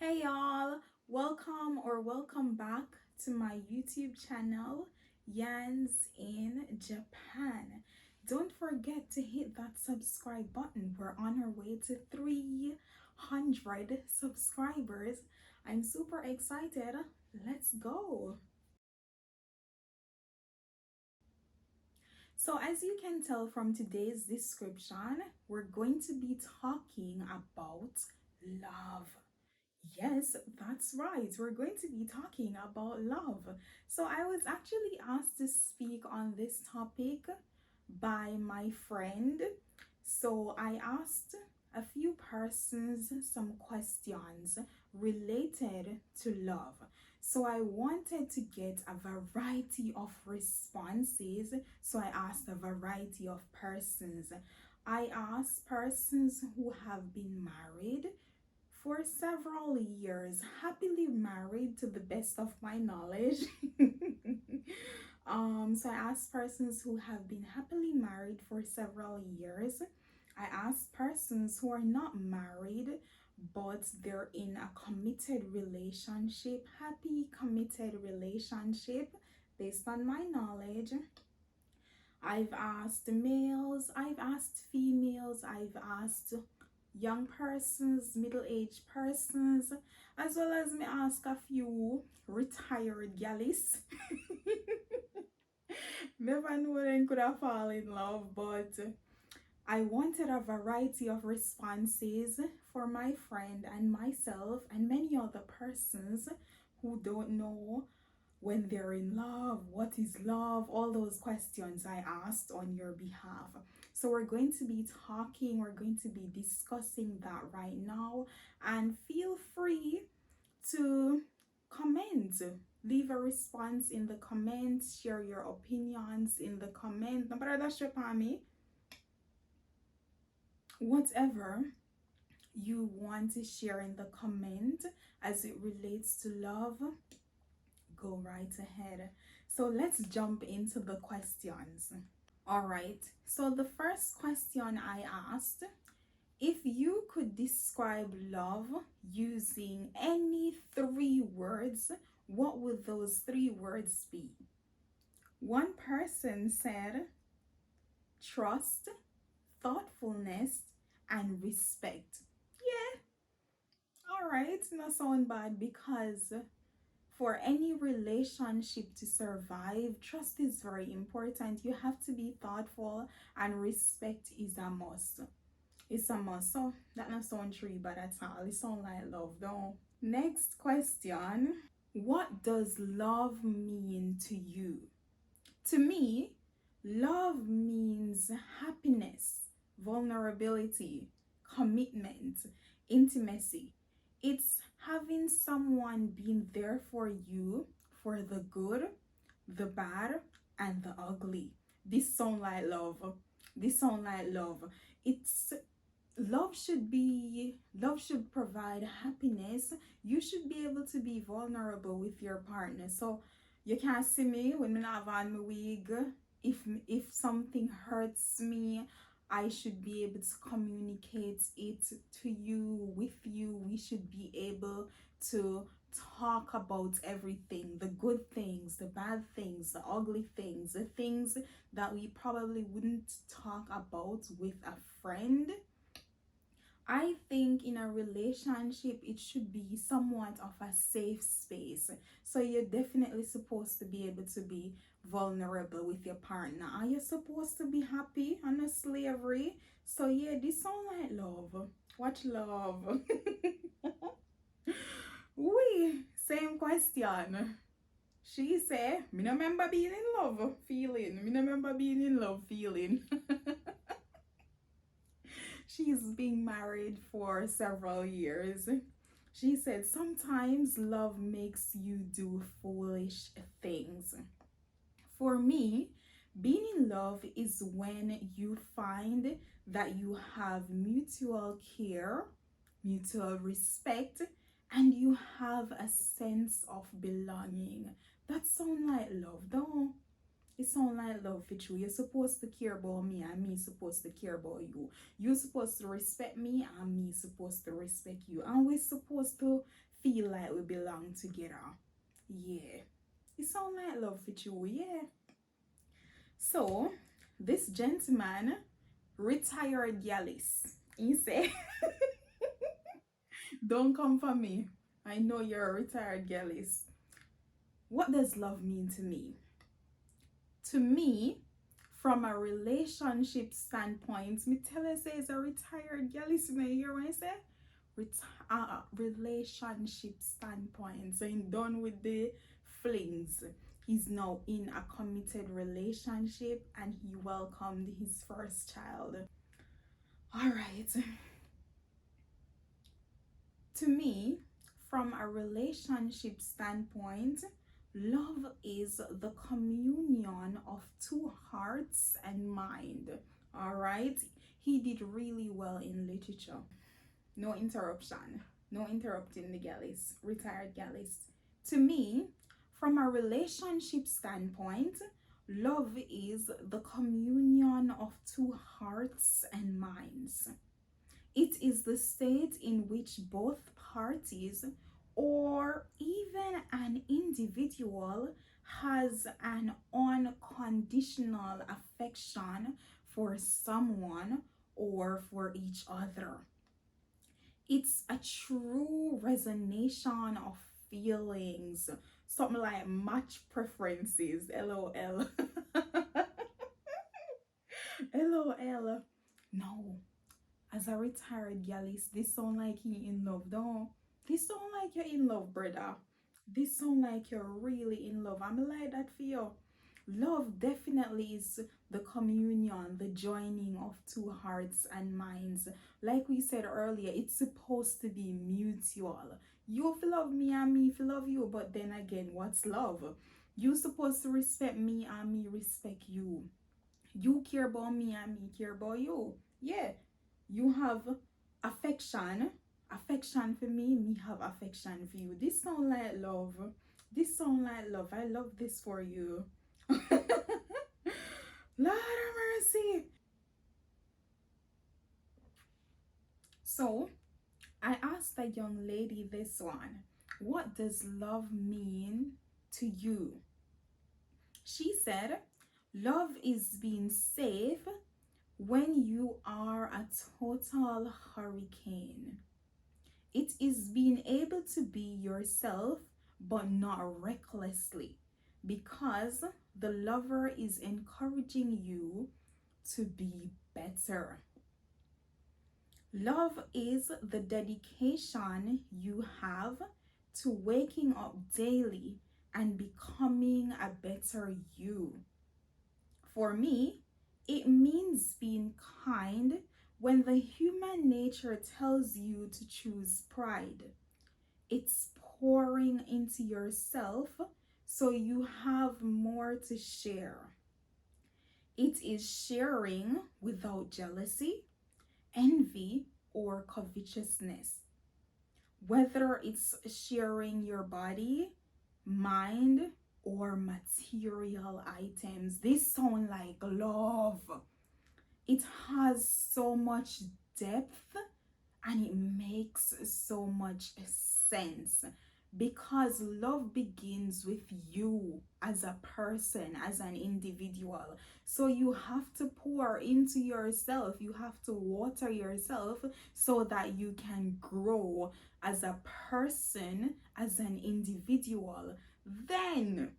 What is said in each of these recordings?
Hey y'all, welcome back to my YouTube channel, Yans in Japan. Don't forget to hit that subscribe button. We're on our way to 300 subscribers. I'm super excited. Let's go. So as you can tell from today's description, we're going to be talking about love. Yes, that's right. We're going to be talking about love. So I was actually asked to speak on this topic by my friend. So I asked a few persons some questions related to love. So I wanted to get a variety of responses. So I asked a variety of persons. I asked persons who have been married for several years, happily married to the best of my knowledge. So I asked persons who have been happily married for several years. I asked persons who are not married but they're in a committed relationship, happy committed relationship based on my knowledge. I've asked males, I've asked females, I've asked young persons, middle-aged persons, as well as me ask a few retired gallis. Never knew they could have fallen in love, but I wanted a variety of responses for my friend and myself and many other persons who don't know when they're in love, what is love, all those questions I asked on your behalf. So we're going to be talking, we're going to be discussing that right now, and feel free to comment, leave a response in the comments, share your opinions in the comments. No matter that me, whatever you want to share in the comment as it relates to love, go right ahead. So let's jump into the questions. All right, so the first question I asked, if you could describe love using any three words, what would those three words be? One person said trust, thoughtfulness, and respect. Yeah, all right, not sound bad, because for any relationship to survive, trust is very important. You have to be thoughtful, and respect is a must. It's a must. So that not sound true, but that's all. It sound like love, though. Next question. What does love mean to you? To me, love means happiness, vulnerability, commitment, intimacy. It's having someone being there for you for the good, the bad, and the ugly. This sound like love. This sound like love. It's love should provide happiness. You should be able to be vulnerable with your partner. So you can't see me when I not on my wig. If something hurts me, I should be able to communicate it to you, with you. We should be able to talk about everything, the good things, the bad things, the ugly things, the things that we probably wouldn't talk about with a friend. I think in a relationship, it should be somewhat of a safe space. So you're definitely supposed to be able to be vulnerable with your partner. Are you supposed to be happy on a slavery? So yeah, this sound like love. Watch love. We same question. She said, me no remember being in love feeling. Me no remember being in love feeling. She's been married for several years. She said, sometimes love makes you do foolish things. For me, being in love is when you find that you have mutual care, mutual respect, and you have a sense of belonging. That sounds like love, don't it? Sound like love for you. You're supposed to care about me and me supposed to care about you. You're supposed to respect me and me supposed to respect you. And we're supposed to feel like we belong together. Yeah. It sounds like love with you, yeah. So this gentleman retired Yalis. He said, don't come for me. I know you're a retired Yalis. What does love mean to me? To me, from a relationship standpoint, me tell her say it's a retired girl. Listen, you hear what I say? Relationship standpoint. So he's done with the flings. He's now in a committed relationship and he welcomed his first child. All right. To me, from a relationship standpoint, love is the communion of two hearts and mind. All right. He did really well in literature. No interruption. No interrupting the galleys, retired galleys. To me, from a relationship standpoint, love is the communion of two hearts and minds. It is the state in which both parties or even an individual has an unconditional affection for someone or for each other. It's a true resonance of feelings, something like match preferences, lol. lol. No, as a retired gallist, this sound like he in love, don't? This sound like you're in love, brother. This sound like you're really in love. I'm like that for you. Love definitely is the communion, the joining of two hearts and minds. Like we said earlier, it's supposed to be mutual. You feel love me and me feel love you, but then again, what's love? You supposed to respect me and me respect you. You care about me and me care about you. Yeah, you have affection for me, me have affection for you. This sound like love. This sound like love. I love this for you. Lord of mercy. So I asked a young lady this one, what does love mean to you? She said, love is being safe when you are a total hurricane. It is being able to be yourself but not recklessly, because the lover is encouraging you to be better. Love is the dedication you have to waking up daily and becoming a better you. For me, it means being kind when the human nature tells you to choose pride. It's pouring into yourself so you have more to share. It is sharing without jealousy, envy, or covetousness. Whether it's sharing your body, mind, or material items, this sound like love. It has so much depth and it makes so much sense, because love begins with you as a person, as an individual. So you have to pour into yourself, you have to water yourself so that you can grow as a person, as an individual. Then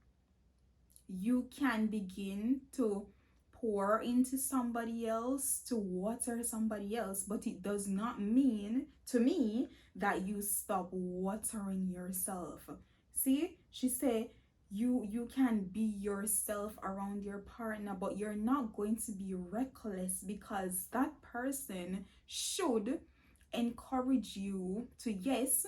you can begin to pour into somebody else, to water somebody else, but it does not mean to me that you stop watering yourself. See, she said you can be yourself around your partner, but you're not going to be reckless, because that person should encourage you to, yes,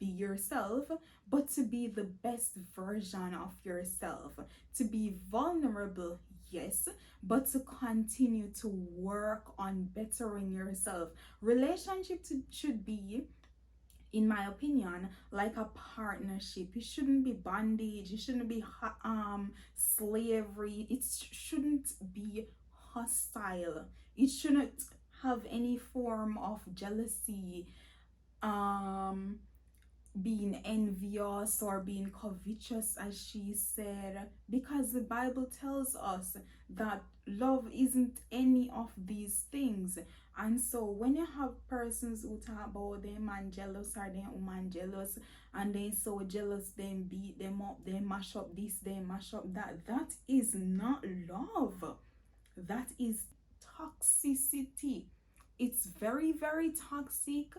be yourself, but to be the best version of yourself, to be vulnerable, yes, but to continue to work on bettering yourself. Should be, in my opinion, like a partnership. It shouldn't be bondage, it shouldn't be slavery, it shouldn't be hostile, it shouldn't have any form of jealousy, being being envious or being covetous, as she said, because the Bible tells us that love isn't any of these things. And so when you have persons who talk about them man jealous or them woman jealous, and they so jealous, then beat them up, they mash up this, they mash up that, that is not love. That is toxicity. It's very, very toxic,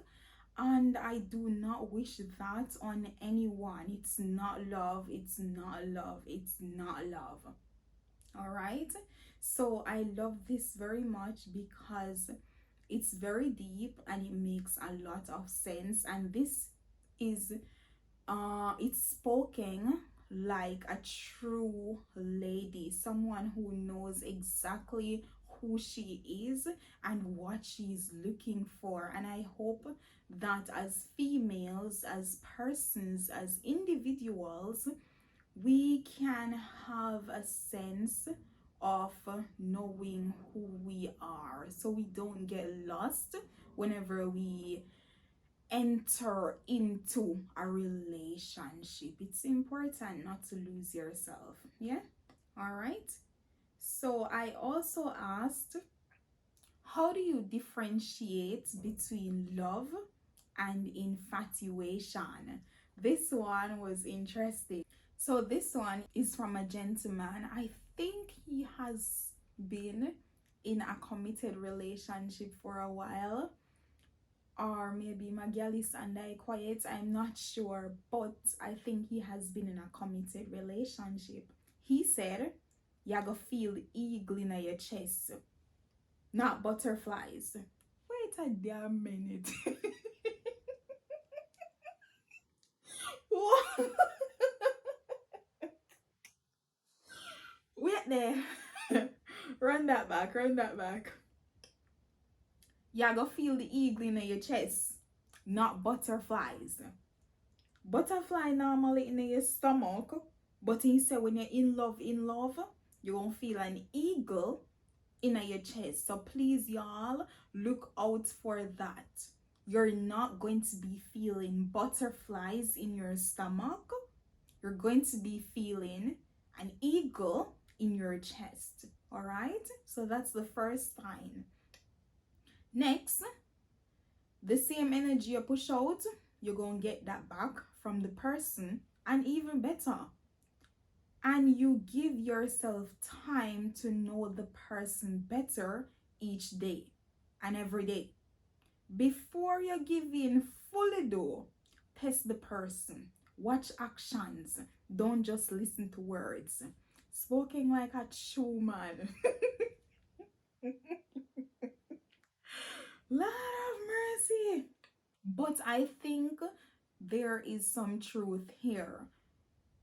and I do not wish that on anyone. It's not love. It's not love. It's not love. All right. So I love this very much because it's very deep and it makes a lot of sense. And this is it's spoken like a true lady, someone who knows exactly who she is and what she's looking for. And I hope that as females, as persons, as individuals, we can have a sense of knowing who we are, so we don't get lost whenever we enter into a relationship. It's important not to lose yourself. Yeah. All right. So I also asked, how do you differentiate between love and infatuation? This one was interesting. So this one is from a gentleman. I think he has been in a committed relationship for a while, or maybe Magialis and I quiet, I'm not sure, but I think he has been in a committed relationship. He said, you go feel eagle in your chest, not butterflies. Wait a damn minute. What? Wait there. Run that back, run that back. You go feel the eagle in your chest, not butterflies. Butterfly normally in your stomach, but instead when you're in love, you're gonna feel an eagle in your chest. So please, y'all, look out for that. You're not going to be feeling butterflies in your stomach. You're going to be feeling an eagle in your chest. All right, so that's the first sign. Next, the same energy you push out, you're gonna get that back from the person, and even better. And you give yourself time to know the person better each day and every day. Before you give in fully though, test the person. Watch actions. Don't just listen to words. Spoken like a true man. Lord of mercy. But I think there is some truth here.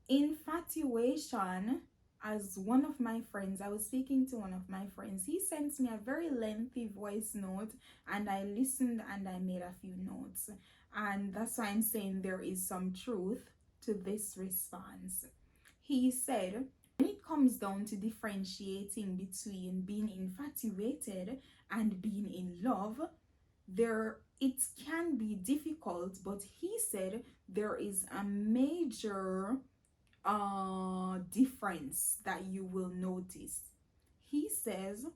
Infatuation, as one of my friends, I was speaking to one of my friends, he sent me a very lengthy voice note, and I listened and I made a few notes. And that's why I'm saying there is some truth to this response. He said, when it comes down to differentiating between being infatuated and being in love, there it can be difficult, but he said there is a major difference that you will notice. He says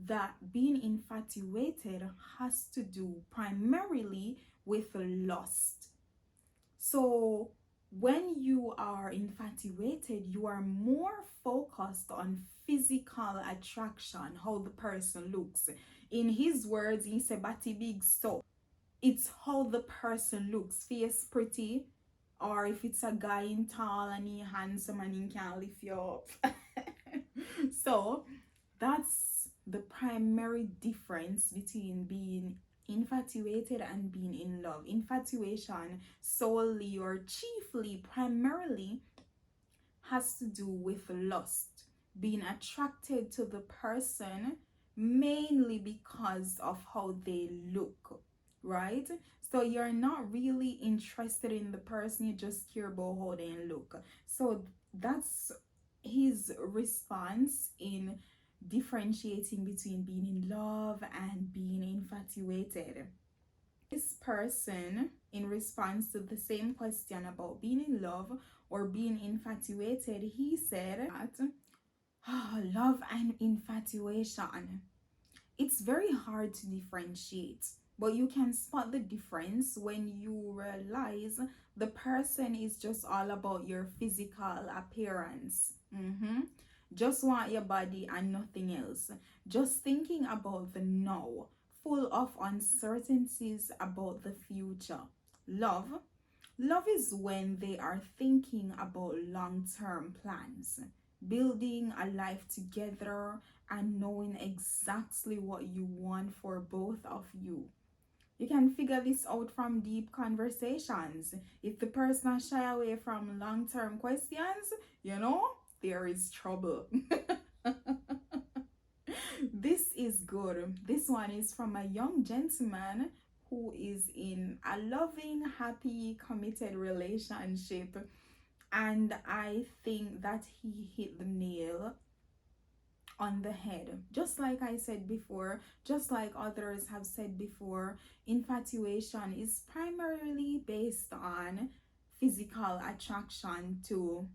that being infatuated has to do primarily with lust. So when you are infatuated, you are more focused on physical attraction, how the person looks. In his words, he said, "Batty big so." It's how the person looks, face pretty, or if it's a guy in tall and he handsome and he can lift you up. So that's the primary difference between being infatuated and being in love. Infatuation solely or chiefly, primarily, has to do with lust, being attracted to the person mainly because of how they look, right? So you're not really interested in the person, you just care about how they look. So that's his response in differentiating between being in love and being infatuated. This person, in response to the same question about being in love or being infatuated, he said that love and infatuation, it's very hard to differentiate, but you can spot the difference when you realize the person is just all about your physical appearance. Just want your body and nothing else. Just thinking about the now, full of uncertainties about the future. Love. Love is when they are thinking about long-term plans, building a life together, and knowing exactly what you want for both of you. You can figure this out from deep conversations. If the person shy away from long-term questions, there is trouble. This is good. This one is from a young gentleman who is in a loving, happy, committed relationship. And I think that he hit the nail on the head. Just like I said before, just like others have said before, infatuation is primarily based on physical attraction to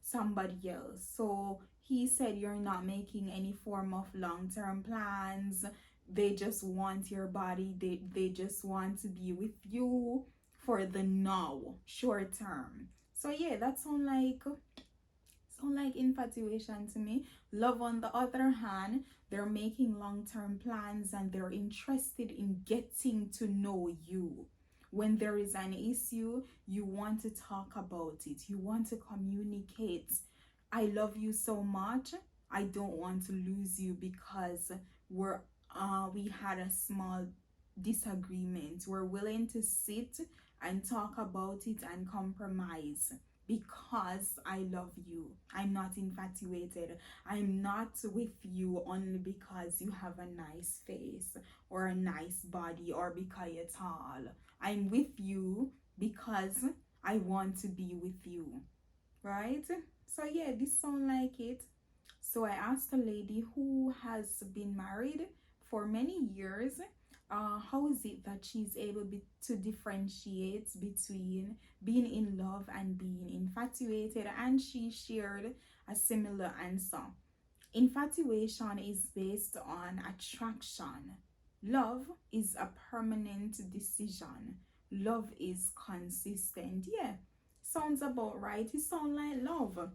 somebody else. So he said you're not making any form of long-term plans. They just want your body. They just want to be with you for the now, short term. So yeah, that sound like infatuation to me. Love, on the other hand, they're making long-term plans and they're interested in getting to know you. When there is an issue, you want to talk about it. You want to communicate. I love you so much. I don't want to lose you because we had a small disagreement. We're willing to sit and talk about it and compromise because I love you. I'm not infatuated. I'm not with you only because you have a nice face or a nice body or because you're tall. I'm with you because I want to be with you, right? So yeah, this sound like it. So I asked a lady who has been married for many years, how is it that she's able to differentiate between being in love and being infatuated, and she shared a similar answer. Infatuation is based on attraction. Love is a permanent decision. Love is consistent. Yeah, sounds about right. It sounds like love.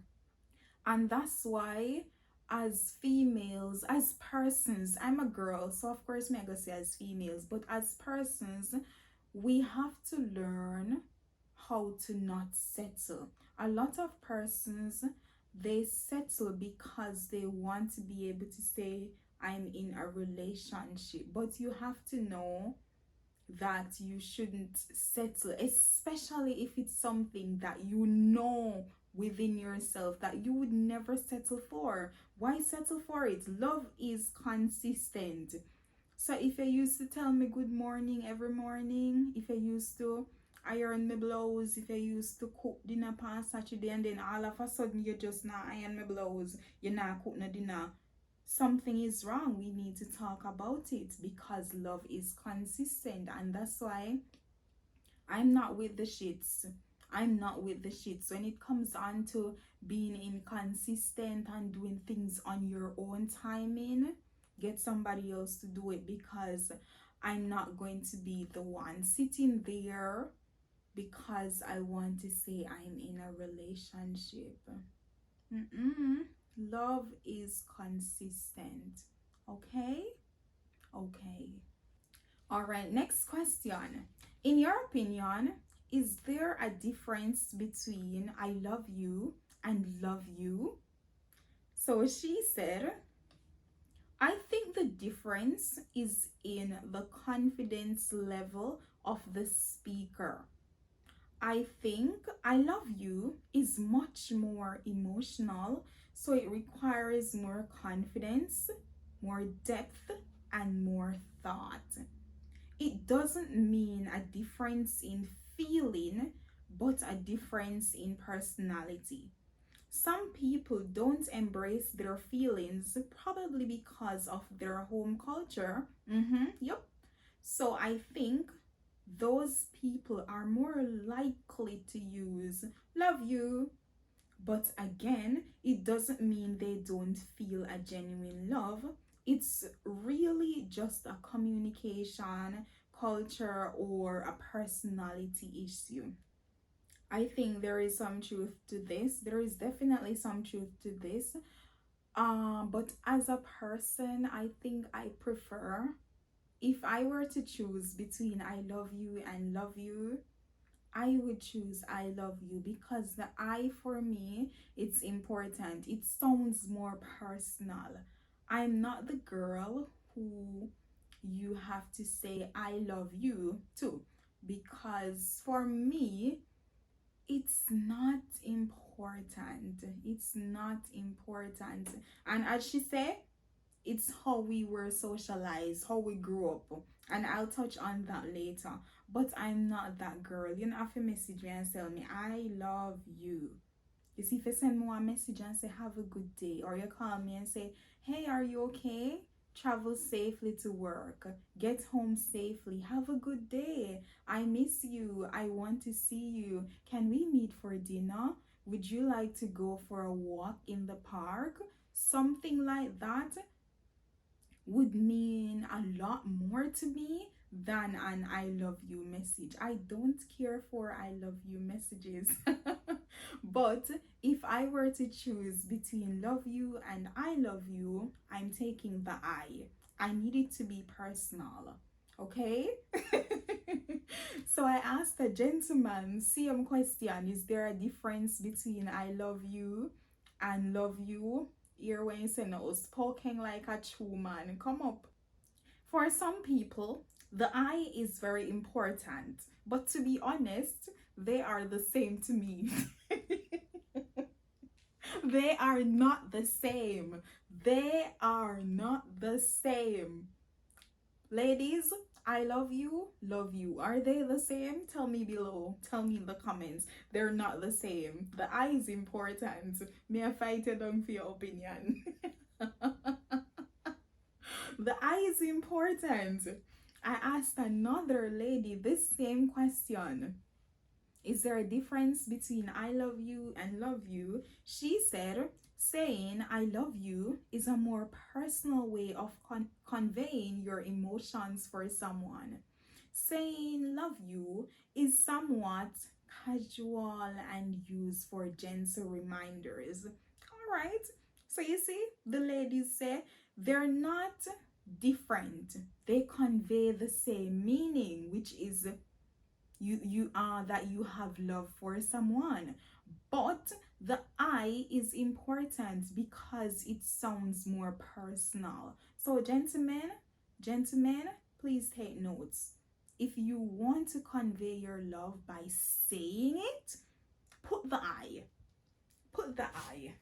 And that's why, as females, as persons, I'm a girl, so of course me I go say as females, but as persons, we have to learn how to not settle. A lot of persons, they settle because they want to be able to say I'm in a relationship, but you have to know that you shouldn't settle, especially if it's something that you know within yourself that you would never settle for. Why settle for it? Love is consistent. So if you used to tell me good morning every morning, if I used to iron my blouse, if I used to cook dinner past Saturday, and then all of a sudden you just not iron my blouse, you're not cooking a dinner, something is wrong. We need to talk about it because love is consistent, and that's why I'm not with the shits. I'm not with the shits when it comes on to being inconsistent and doing things on your own timing. Get somebody else to do it, because I'm not going to be the one sitting there because I want to say I'm in a relationship. Love is consistent. Okay? Okay. All right, next question. In your opinion, is there a difference between I love you and love you? So she said, I think the difference is in the confidence level of the speaker. I think I love you is much more emotional, so it requires more confidence, more depth, and more thought. It doesn't mean a difference in feeling, but a difference in personality. Some people don't embrace their feelings, probably because of their home culture. Yep. So I think those people are more likely to use love you. But again, it doesn't mean they don't feel a genuine love. It's really just a communication, culture, or a personality issue. I think there is some truth to this. There is definitely some truth to this. But as a person, I think I prefer, if I were to choose between I love you and love you, I would choose I love you, because the I for me, it's important. It sounds more personal. I'm not the girl who you have to say I love you to, because for me, it's not important. It's not important. And as she said, it's how we were socialized, how we grew up. And I'll touch on that later. But I'm not that girl. You don't have to message me and tell me, I love you. You see, if you send me a message and say, have a good day, or you call me and say, hey, are you okay? Travel safely to work. Get home safely. Have a good day. I miss you. I want to see you. Can we meet for dinner? Would you like to go for a walk in the park? Something like that would mean a lot more to me than an I love you message. I don't care for I love you messages. But if I were to choose between love you and I love you, I'm taking the I need it to be personal. Okay? So I asked a gentleman, same question, is there a difference between I love you and love you? Here when you say no, spoken like a true man. Come up. For some people, the I is very important. But to be honest, they are the same to me. They are not the same. They are not the same. Ladies, I love you, love you. Are they the same? Tell me below. Tell me in the comments. They're not the same. The I is important. May I fight it down for your opinion? The I is important. I asked another lady this same question. Is there a difference between I love you and love you? She said, saying I love you is a more personal way of conveying your emotions for someone. Saying love you is somewhat casual and used for gentle reminders. All right. So you see, the ladies say they're not different. They convey the same meaning, which is you are that you have love for someone. But the I is important because it sounds more personal. So gentlemen, please take notes. If you want to convey your love by saying it, put the I. Put the I.